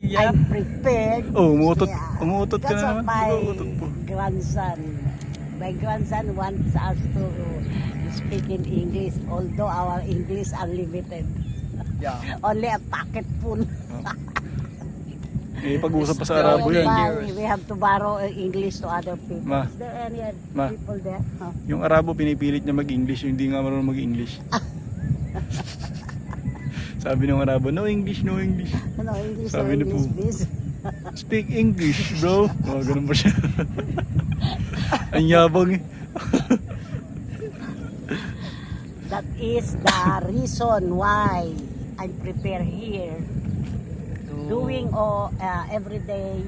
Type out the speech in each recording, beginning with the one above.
Yeah. I'm prepared. Oh, umuutot. Yeah. Umuutot ka Because na of naman. my Umuutot po. grandson. My grandson wants us to speak in English, although our English are limited. Yeah. Only a pocket full. Eh, pag-usap pa sa Still Arabo yan. dangerous. We have to borrow English to other people. Ma. Is there any Ma. people there? Huh? Yung Arabo, pinipilit niya mag-English. Yung hindi nga marunong mag-English. Sabi ng Arabo, no English, no English. No, English, Sabi no ni English, Po. please. Speak English, bro. Oh, ganun pa siya. Ang yabang eh. That is the reason why I'm prepared here. Doing everyday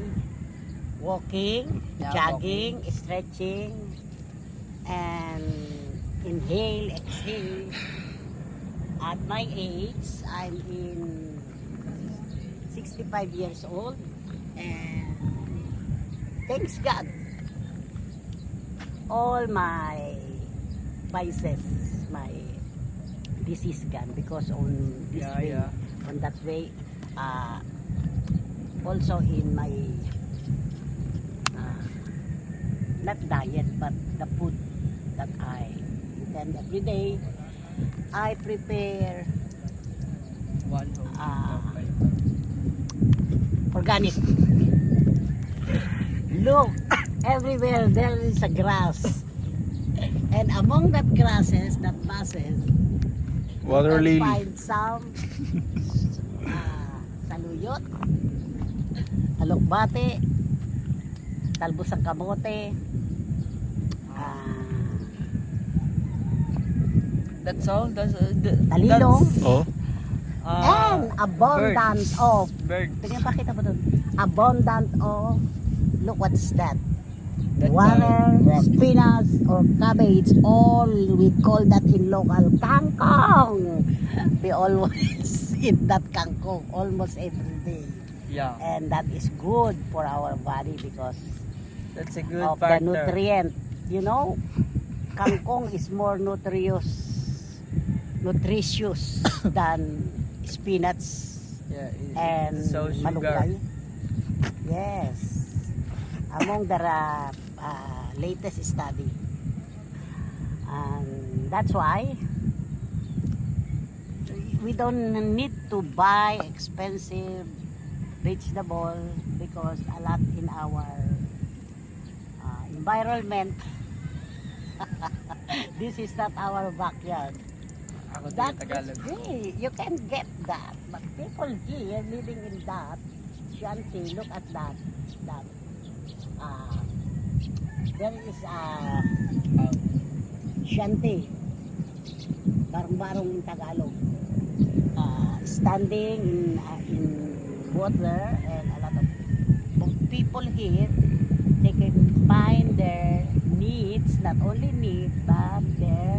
walking, Yeah, jogging, stretching, and inhale, exhale. At my age, I'm in 65 years old, and thanks God, all my vices, my disease gone because on this Yeah, way, yeah. on that way, also in my not diet but the food that I eat, and every day I prepare One, two, three, organic. Look, everywhere there is a grass, and among that grasses that passes, Water you lily. can find some saluyot, alokbate, talbos ng kamote, That's all. talilong, Oh, and abundant of, bird. tingnan pakita mo dun, abundant of, look what's that, That's water, rock. spinach, or cabbage, all we call that in local kangkong. We always eat that kangkong almost every day, Yeah. and that is good for our body because That's a good of the partner. nutrient. You know, kangkong is more nutritious than spinach Yeah. and It's so sugar. malunggay. Yes, among the latest study, and that's why we don't need to buy expensive vegetable because a lot in our environment. This is not our backyard. Ako din That yung Tagalog. is great. You can get that, but people here living in that shanty, look at that. There is a shanty, barong-barong in Tagalog, standing in water, and a lot of people here, they can find their needs, not only needs, but their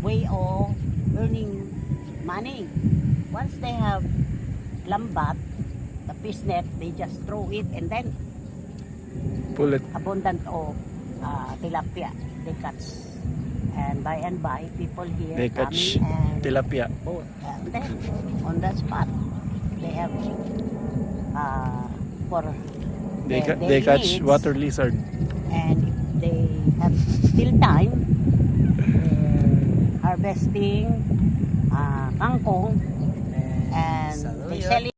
way of earning money. Once they have lambat, the fish net, they just throw it, and then pull it. abundant of tilapia they catch, and by people here They catch coming and tilapia. boat, and then on that spot they have for They, their they catch needs, water lizard. and if they have still time, harvesting kangkong, and they Saluyot. sell it